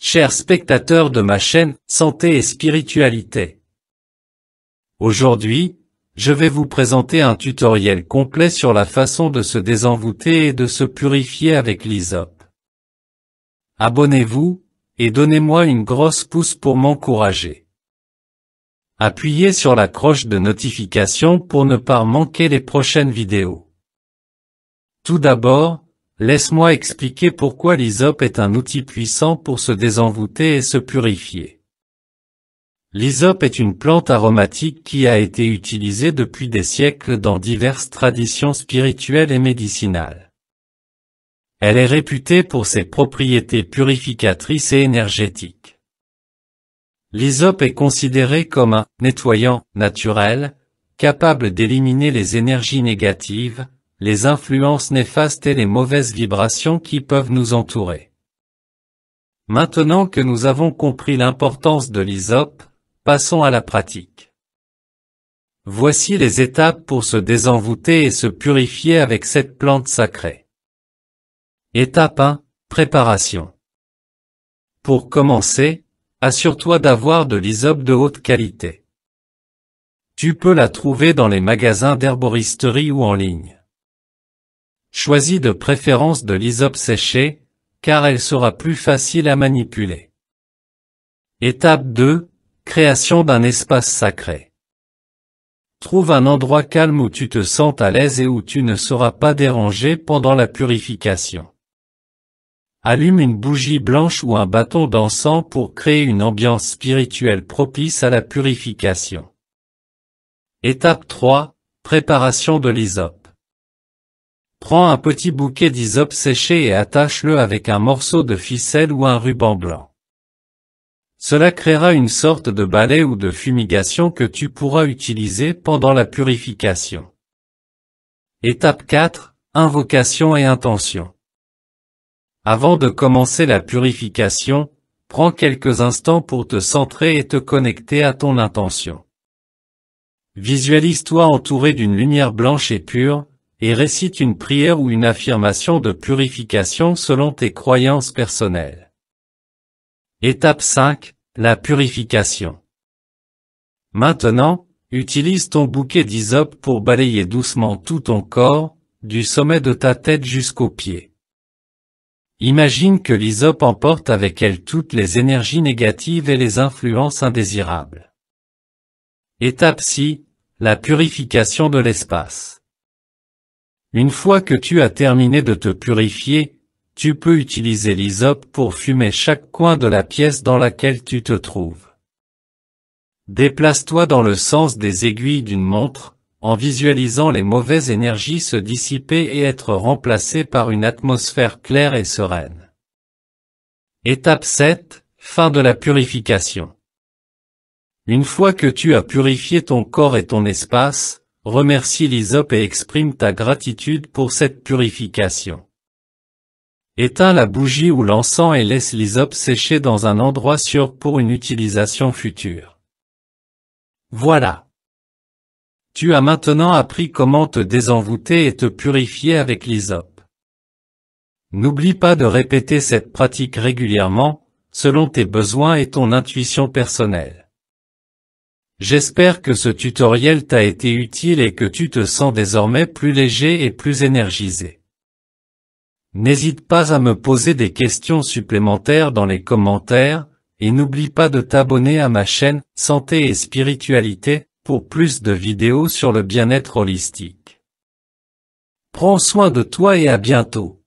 Chers spectateurs de ma chaîne Santé et Spiritualité. Aujourd'hui, je vais vous présenter un tutoriel complet sur la façon de se désenvoûter et de se purifier avec l'hysope. Abonnez-vous, et donnez-moi une grosse pouce pour m'encourager. Appuyez sur la cloche de notification pour ne pas manquer les prochaines vidéos. Tout d'abord, laisse-moi expliquer pourquoi l'hysope est un outil puissant pour se désenvoûter et se purifier. L'hysope est une plante aromatique qui a été utilisée depuis des siècles dans diverses traditions spirituelles et médicinales. Elle est réputée pour ses propriétés purificatrices et énergétiques. L'hysope est considéré comme un nettoyant naturel, capable d'éliminer les énergies négatives, les influences néfastes et les mauvaises vibrations qui peuvent nous entourer. Maintenant que nous avons compris l'importance de l'hysope, passons à la pratique. Voici les étapes pour se désenvoûter et se purifier avec cette plante sacrée. Étape 1. Préparation. Pour commencer, assure-toi d'avoir de l'hysope de haute qualité. Tu peux la trouver dans les magasins d'herboristerie ou en ligne. Choisis de préférence de l'hysope séchée, car elle sera plus facile à manipuler. Étape 2. Création d'un espace sacré. Trouve un endroit calme où tu te sens à l'aise et où tu ne seras pas dérangé pendant la purification. Allume une bougie blanche ou un bâton d'encens pour créer une ambiance spirituelle propice à la purification. Étape 3. Préparation de l'hysope. Prends un petit bouquet d'hysope séché et attache-le avec un morceau de ficelle ou un ruban blanc. Cela créera une sorte de balai ou de fumigation que tu pourras utiliser pendant la purification. Étape 4. Invocation et intention. Avant de commencer la purification, prends quelques instants pour te centrer et te connecter à ton intention. Visualise-toi entouré d'une lumière blanche et pure, et récite une prière ou une affirmation de purification selon tes croyances personnelles. Étape 5. La purification. Maintenant, utilise ton bouquet d'hysope pour balayer doucement tout ton corps, du sommet de ta tête jusqu'aux pieds. Imagine que l'hysope emporte avec elle toutes les énergies négatives et les influences indésirables. Étape 6. La purification de l'espace. Une fois que tu as terminé de te purifier, tu peux utiliser l'hysope pour fumer chaque coin de la pièce dans laquelle tu te trouves. Déplace-toi dans le sens des aiguilles d'une montre, en visualisant les mauvaises énergies se dissiper et être remplacées par une atmosphère claire et sereine. Étape 7. Fin de la purification. Une fois que tu as purifié ton corps et ton espace, remercie l'hysope et exprime ta gratitude pour cette purification. Éteins la bougie ou l'encens et laisse l'hysope sécher dans un endroit sûr pour une utilisation future. Voilà. Tu as maintenant appris comment te désenvoûter et te purifier avec l'hysope. N'oublie pas de répéter cette pratique régulièrement, selon tes besoins et ton intuition personnelle. J'espère que ce tutoriel t'a été utile et que tu te sens désormais plus léger et plus énergisé. N'hésite pas à me poser des questions supplémentaires dans les commentaires, et n'oublie pas de t'abonner à ma chaîne Santé et Spiritualité, pour plus de vidéos sur le bien-être holistique. Prends soin de toi et à bientôt.